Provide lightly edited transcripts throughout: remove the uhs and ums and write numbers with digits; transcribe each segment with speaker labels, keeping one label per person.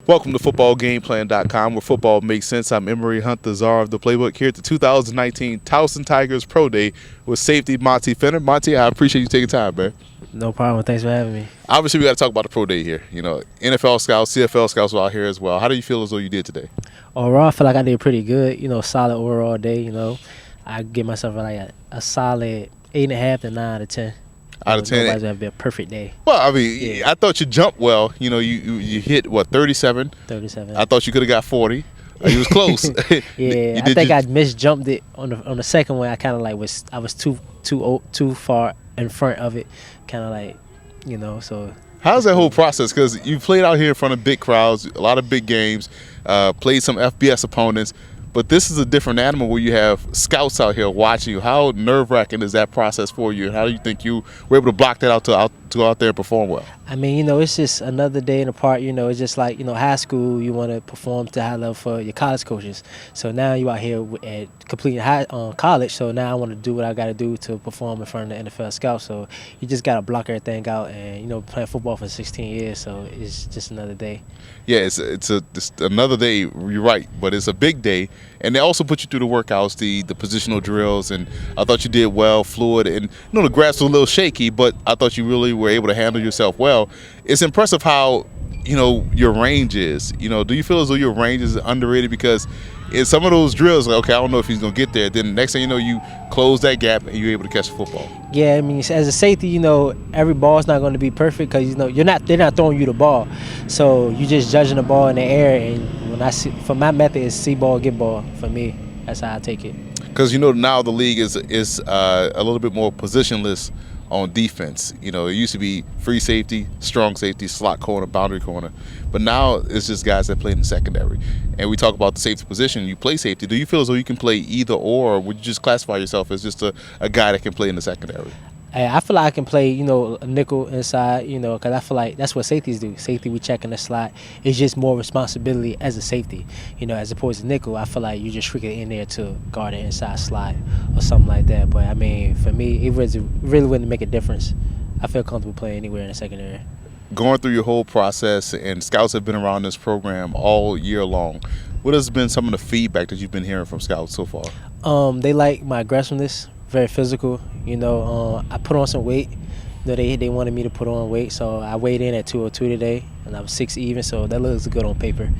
Speaker 1: Welcome to footballgameplan.com, where football makes sense. I'm Emery Hunt, the czar of the playbook, here at the 2019 Towson Tigers Pro Day with safety Monty Fenner. Monty, I appreciate you taking time, man.
Speaker 2: No problem. Thanks for having me.
Speaker 1: Obviously, we got to talk about the Pro Day here. You know, NFL scouts, CFL scouts are out here as well. How do you feel as though you did today?
Speaker 2: Overall, I feel like I did pretty good. Solid overall day. I give myself like a solid 8.5 to 9 out of 10.
Speaker 1: Out of 10?
Speaker 2: Nobody's going to be a perfect day.
Speaker 1: Well, I mean, yeah. I thought you jumped well. You hit, 37?
Speaker 2: 37.
Speaker 1: I thought you could have got 40. You was close.
Speaker 2: Yeah, I think I misjumped it on the second one. I kind of like I was too far in front of it, kind of like, so.
Speaker 1: How's that whole process? Because you played out here in front of big crowds, a lot of big games, played some FBS opponents, but this is a different animal where you have scouts out here watching you. How nerve-wracking is that process for you, and how do you think you were able to block that out to go out there and perform well?
Speaker 2: I mean, it's just another day in the park. It's just like, high school, you want to perform to high level for your college coaches. So now you out here at completing college, so now I want to do what I got to do to perform in front of the NFL scouts. So you just got to block everything out, and, playing football for 16 years, so it's just another day.
Speaker 1: Yeah, it's another day, you're right, but it's a big day. And they also put you through the workouts, the positional drills, and I thought you did well, fluid, and the grass was a little shaky, but I thought you really were able to handle yourself well. It's impressive how your range is. Do you feel as though your range is underrated? Because in some of those drills, like, okay, I don't know if he's gonna get there. Then the next thing you know, you close that gap and you're able to catch the football.
Speaker 2: Yeah, I mean, as a safety, every ball is not going to be perfect because they're not throwing you the ball, so you're just judging the ball in the air. And when I see, for my method is see ball, get ball. For me, that's how I take it.
Speaker 1: Because now the league is a little bit more positionless on defense. It used to be free safety, strong safety, slot corner, boundary corner, but now it's just guys that play in the secondary. And we talk about the safety position. You play safety. Do you feel as though you can play either or would you just classify yourself as just a guy that can play in the secondary?
Speaker 2: I feel like I can play, a nickel inside, because I feel like that's what safeties do. Safety, we check in the slot. It's just more responsibility as a safety, as opposed to nickel. I feel like you just freaking in there to guard an inside slot or something like that. But, I mean, for me, it really wouldn't make a difference. I feel comfortable playing anywhere in the secondary.
Speaker 1: Going through your whole process, and scouts have been around this program all year long, what has been some of the feedback that you've been hearing from scouts so far?
Speaker 2: They like my aggressiveness. Very physical, I put on some weight. They wanted me to put on weight, so I weighed in at 202 today, and I was 6 even, so that looks good on paper.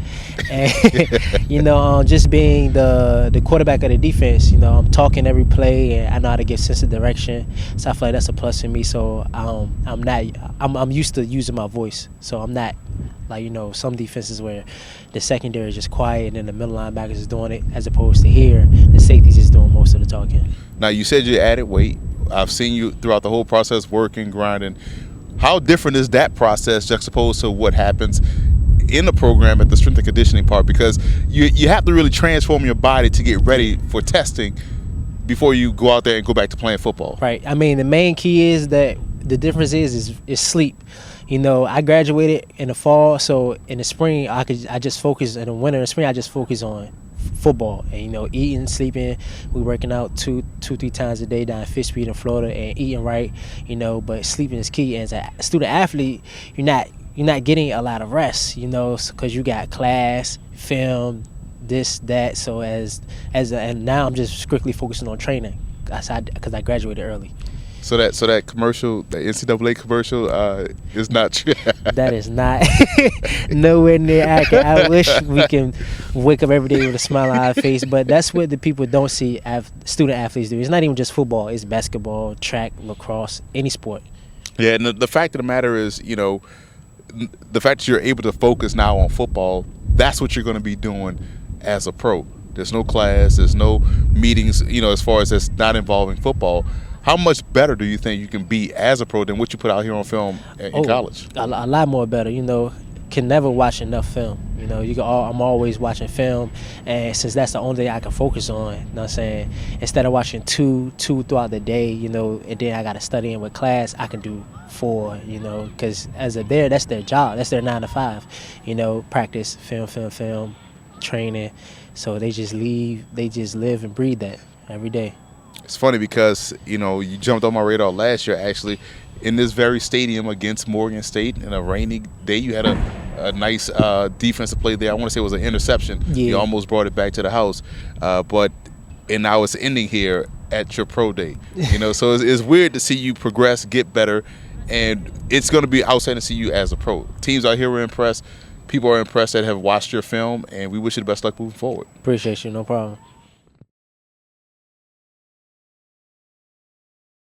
Speaker 2: And just being the quarterback of the defense, I'm talking every play, and I know how to give sense of direction. So I feel like that's a plus for me. So I'm used to using my voice, so I'm not like some defenses where the secondary is just quiet and then the middle linebackers is doing it, as opposed to here the safeties is doing most of the talking.
Speaker 1: Now, you said you added weight. I've seen you throughout the whole process, working, grinding. How different is that process juxtaposed to what happens in the program at the strength and conditioning part? Because you have to really transform your body to get ready for testing before you go out there and go back to playing football.
Speaker 2: Right. I mean, the main key is that the difference is sleep. I graduated in the fall, so in the spring I just focus. In the winter and spring I just focus on football and eating, sleeping. We working out 2-3 times a day down at Fifth Street in Florida and eating right. But sleeping is key. As a student athlete, you're not getting a lot of rest. Because you got class, film, this, that. So and now I'm just strictly focusing on training because I graduated early.
Speaker 1: So that commercial, the NCAA commercial, is not true.
Speaker 2: That is not nowhere near accurate. I wish we can wake up every day with a smile on our face, but that's what the people don't see student athletes do. It's not even just football. It's basketball, track, lacrosse, any sport.
Speaker 1: Yeah, and the fact of the matter is, the fact that you're able to focus now on football, that's what you're going to be doing as a pro. There's no class, there's no meetings, as far as that's not involving football. How much better do you think you can be as a pro than what you put out here on film in college?
Speaker 2: A lot more better. Can never watch enough film. I'm always watching film, and since that's the only thing I can focus on, you know what I'm saying? Instead of watching two throughout the day, and then I got to study in with class, I can do 4, because that's their job. That's their 9 to 5, practice, film, training. So they just live and breathe that every day.
Speaker 1: It's funny because, you jumped on my radar last year, actually, in this very stadium against Morgan State in a rainy day. You had a a nice defensive play there. I want to say it was an interception.
Speaker 2: Yeah.
Speaker 1: You almost brought it back to the house, but and now it's ending here at your pro day. You know, so it's weird to see you progress, get better, and it's going to be outstanding to see you as a pro. Teams out here are impressed. People are impressed that have watched your film, and we wish you the best luck moving forward.
Speaker 2: Appreciate you. No problem.